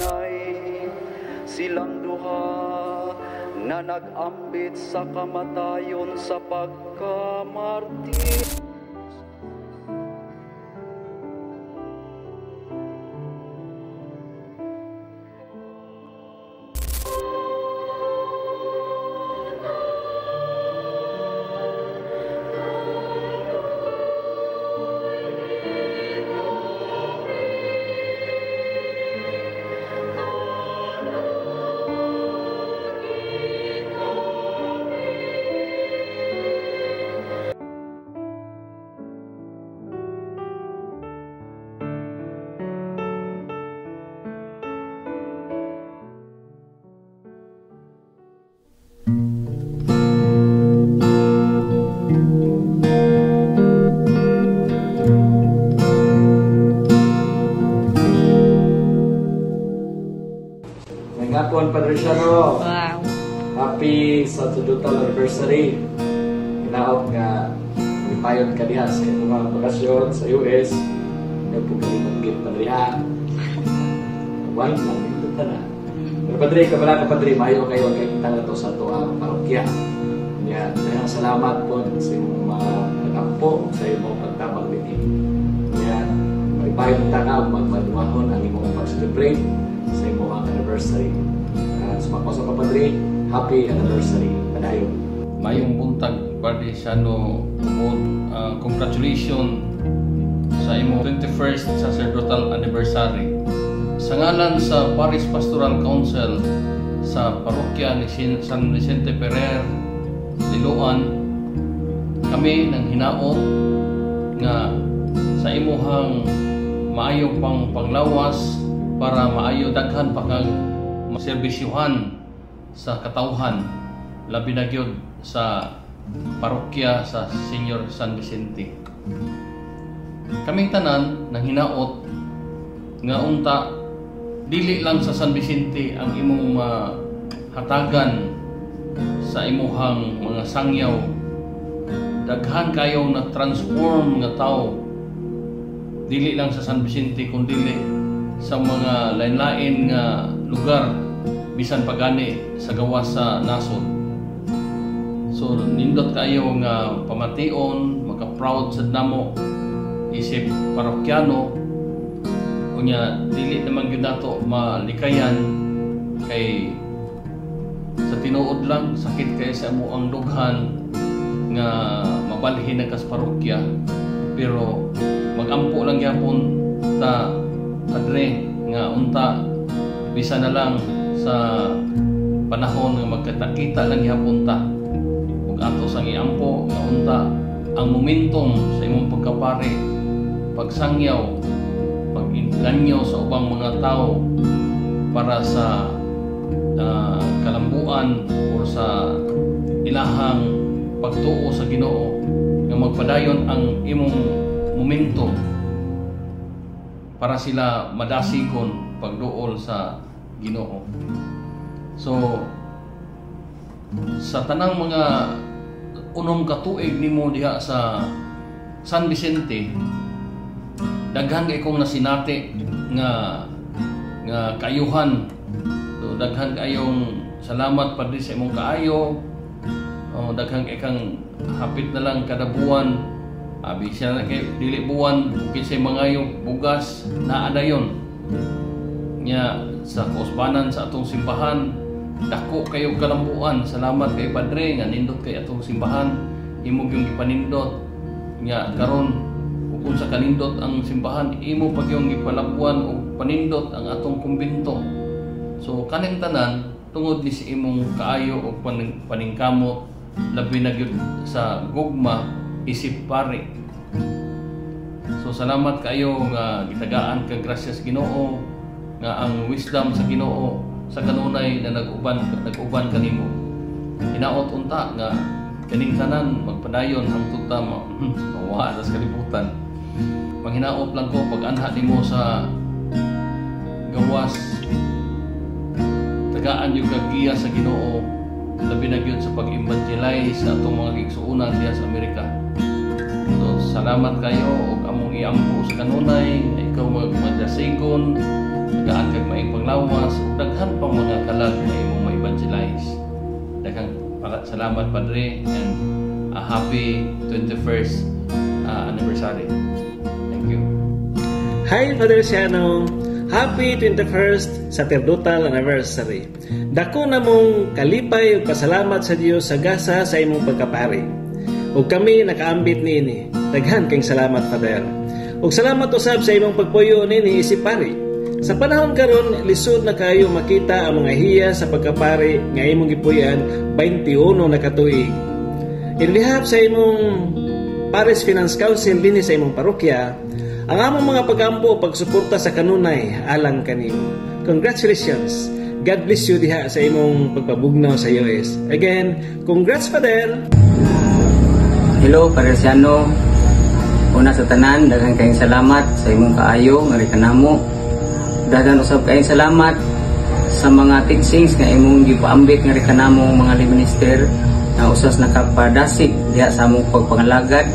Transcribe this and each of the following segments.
kanay silang duha na nag-ambit sa kamatayon sa pagkamartir. Ngatuan Padre Shano. Wow. Happy sa total anniversary. Hinaot nga payon ka diha sa mga bakasyon sa US. Nagpugalimagit Padre ha. Why lang dito ka na. Pero Padre, kabala ka Padre, mayo kayo kay kita na to sa tuwang parokya. Kaya daghang salamat po sa imong mga nag-ampo sa imong pagtabang bitin. Kaya may payon ta ka magmaduahon ang imong pag-celebrate sa imong anniversary. Sumakos sa Padre, happy anniversary. Padayon. Mayong buntag Padre Shano, congratulations sa imong 21st sacerdotal anniversary. Sa ngalan sa Parish Pastoral Council sa parokya ni San Vicente Ferrer, Liloan, kami nang hinaot nga sa imuhang maayo pang panglawas para maayo daghan pa kang maserbisyuhan sa katawhan, labi na gyud sa parokya sa Senior San Vicente. Kaming tanan nang hinaot nga unta dili lang sa San Vicente ang imong hatagan sa imuhang mga sangyaw, daghan kayo na transform nga tao dili lang sa San Vicente kundi sa mga lain-lain nga lugar bisan pagani sa gawas sa nasod. So nindot kayo nga pamation, maka-proud sa namo isip parokyano. Unya dili naman gyud nato malikayan kay sa tinuod lang sakit kay sa amo ang dughan nga mabalhin na kas parokya, pero magampo lang gyapon ta Padre nga unta bisa na lang sa panahon nga magkita-kita lang gyapon ta ug ato sang iampo nga unta ang momentum sa imong pagkapari, pagsangyaw, pag-inganyo sa ubang mga tao para sa kalambuan o sa ilahang pagtuo sa Ginoo nga magpadayon ang imong momentum para sila madasigon pagduol sa Ginoo. So sa tanang mga unom ka tuig nimo diha sa San Vicente, daghan kay kong nasinati nga kayuhan. So daghan kayong salamat Padre sa imong kaayo. Daghan kay kang hapit na lang kada buwan. Abi siya na kay dili buwan kinsay mangayo bugas naa dayon. Nya sa kusbanan sa atong simbahan, dako kayo kalambuan. Salamat kay Padre nga nindot kay atong simbahan, imo gyung gipanindot. Nya karon kung sa kanindot ang simbahan, imo pag yung gipalabuan o panindot ang atong kumbento. So kaning tanan tungod ni si imong kaayo o paningkamot, labi na gyud sa gugma isip pare. So salamat kayo nga gitagaan kag grasyas Ginoo nga ang wisdom sa Ginoo sa kanunay na nag-uban kanimo. Hinaot unta nga kaning tanan magpadayon hangtod ta mawa sa kalibutan. Manghinaot lang ko pag-anha nimo sa gawas, tagaan yung kagiya sa Ginoo, labi na gyud sa pag-evangelize sa atong mga igsuonan diha sa Amerika. So salamat kayo ug among iampo sa kanunay, ikaw ikaw magdasigon, nagaan kag maing panglawas, daghan pa mga kalag na imong ma-evangelize. Daghang salamat Padre, and a happy 21st anniversary. Thank you. Hi Father Siano, happy 21st sacerdotal anniversary. Dako na mong kalipay ug pasalamat sa Dios sa gasa sa imong pagkapari. Ug kami nakaambit niini. Daghan kayong salamat Father. Ug salamat usab sa imong pagpuyo nini isip pari. Sa panahon karon lisod na kayo makita ang mga hiya sa pagkapari nga imong gipuy-an 21 na katuig. In behalf sa imong Paris Finance Council dinhi sa imong parokya, ang among mga pagampo o pagsuporta sa kanunay alang kanimo. Congratulations. God bless you diha sa imong pagpabugnaw sa US. Again, congrats Father. Hello Padre Siano. Una sa tanan, daghang kayong salamat sa imong kaayo nga kanamo. Daghang usab kayong salamat sa mga teachings nga imong gipaambit nga kanamo mga lay minister na usas nakapadasig diha sa among pagpangalagad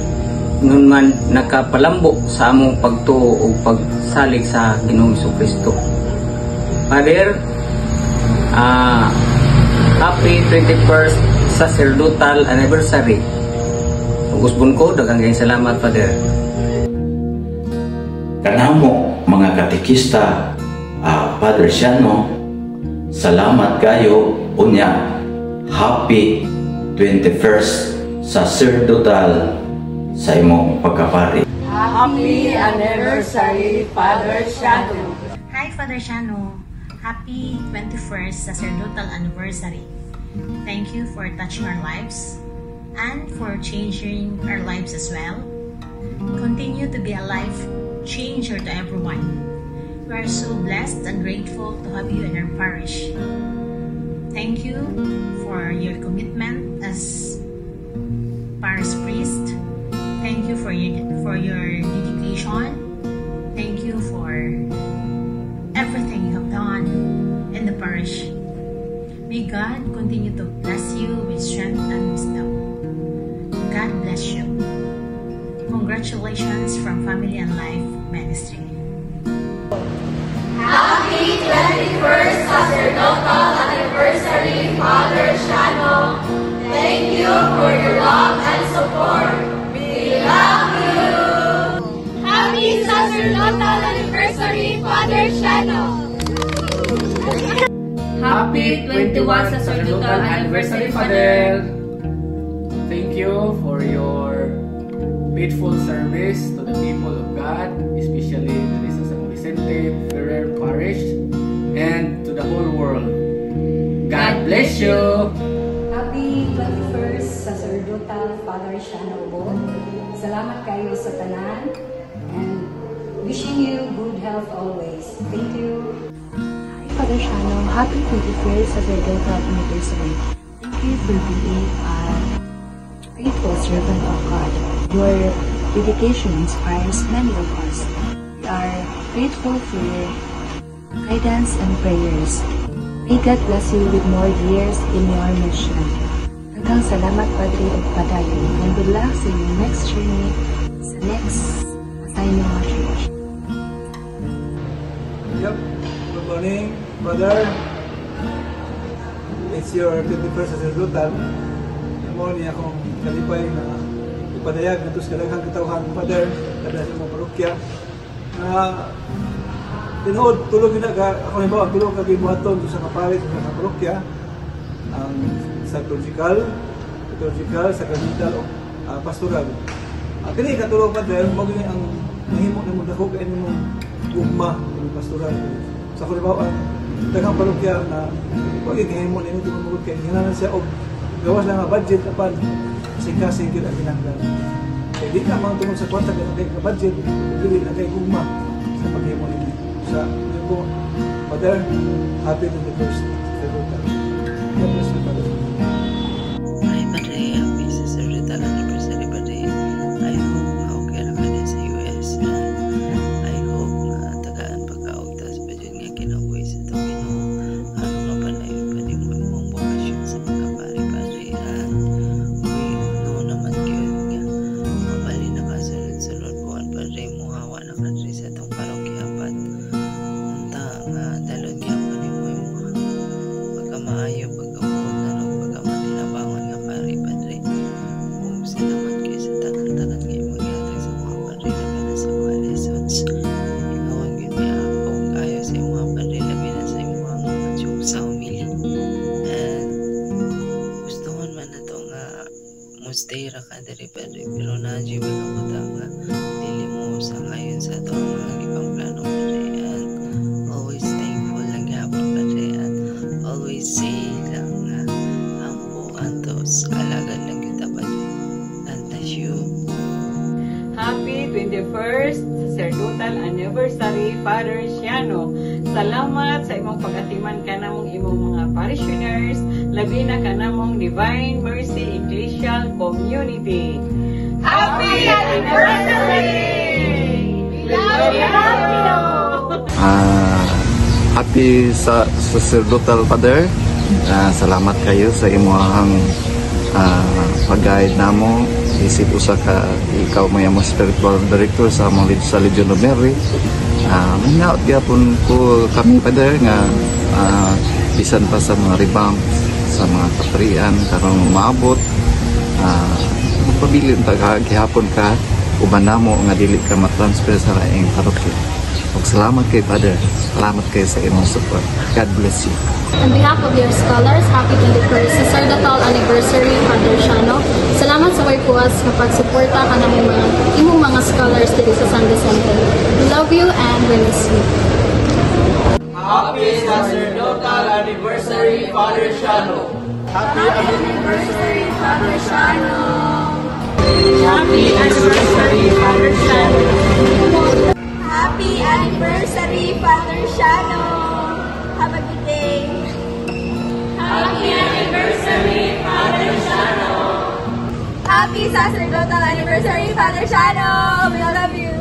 ngun man nakapalambo sa among pagtuo ug pagsalig sa Ginoong Jesucristo. Father, happy 21st sacerdotal anniversary. Ugusbon ko, daghang kayong salamat Father. Kanamo mga katekista, Father Siano, salamat kayo unya. Happy 21st sacerdotal sa imong pagkapari. Happy anniversary, Father Siano. Hi, Father Siano. Happy 21st sacerdotal anniversary. Thank you for touching our lives and for changing our lives as well. Continue to be a life changer to everyone. We are so blessed and grateful to have you in our parish. Thank you for your commitment as parish priest. Thank you for your dedication. Thank you for everything you have done in the parish. May God continue to bless you with strength and wisdom. God bless you. Congratulations from Family and Life Ministry. Happy 21st sacerdotal anniversary, Father Siano. Thank you for your love and support. We love you. Happy sacerdotal anniversary, Father Siano. Happy 21 sacerdotal anniversary, Father! Thank you for your faithful service to the people of God, especially to the San Vicente Ferrer Parish and to the whole world. God bless you! Happy 21st sacerdotal Father Siano Obon. Salamat kayo sa tanan and wishing you good health always. Thank you. Father Siano, happy 21st sacerdotal anniversary. Thank you for being a faithful servant of God. Your dedication inspires many of us. We are grateful for your guidance and prayers. May God bless you with more years in your mission. Hanggang salamat Padre at Padayon, and good luck sa your next journey sa next assignment of church. Yep. Good morning, Father. It's your 21st sacerdotal. Morning akong kalipay na ipadayag na ito sa kalaghang katawhan, Father, kada sa mga parokya. Tinuod, tulog yun ako halimbawa, tulog kagibuhaton sa kapalit sa mga parokya, ang sa liturgical, sacramental, o pastoral. Kini katulog, Father, magiging ang nahimo na mong dako kayo mong gugma ng pastoral. Sa halimbawa, daghang parokya na magiging mo na ito mong kayo, hinanan siya o gawas lang ang budget apan kasing-kasing yun ang ginanggan. Kaya di na mga tungkol sa kwarta na budget, hindi na kayo gugma sa paghimo nito. Sa yun po, Father, happy 21st sacerdotal. God bless you, Father. Hi, Padre. Happy sacerdotal anniversary, Padre. I hope okay na ka din sa US. I hope na tagaan pagkaugtas pa dyan nga kinabuhi sa itong Ginoo. Ano na pa na yun pa din mo mong bokasyon sa pagkapari, Padre. At uy, ano naman yun nga. Mabali na kasunod-sunod buwan, Padre. Muhawa na ka sa itong parokya. Padre, pero nadyo pinakutang nga dili mo sa ngayon sa ito ang mga ibang plano, Padre, and always thankful lang yapon, Padre, and always say lang nga ang po antos alagan lang kita, Padre, and bless you. Happy 21st Sacerdotal Anniversary, Father Siano. Salamat sa imong pag-atiman ka namong imong mga parishioners, labi na ka namong Divine Mercy Ecclesial Community. Happy anniversary! We love you! Happy sa Sacerdotal Father. Salamat kayo sa imong pag-guide namo. Isip usa ka ikaw may mo spiritual director sa Legion of Mary. Minaot gyapon ko kami, Father, nga bisan pa sa mga ribang sa mga kaprian karong maabot, magpabilin ta gihapon ka uban namo nga dili ka matransfer sa laing parokya. Salamat kay Father. Salamat kayo sa imong support. God bless you. On behalf of your scholars, happy 21st Sacerdotal Anniversary, Father Siano. Salamat sa way puas nga pagsuporta ka ng imong mga scholars dito sa San Vicente. We love you and we miss you. Happy Sacerdotal Anniversary, Father Siano. Happy anniversary, Father Siano. Happy anniversary, Father Siano. Happy anniversary, Father Siano. Have a good day. Happy anniversary, Father Siano. Happy Sacerdotal Anniversary, Father Siano. We all love you.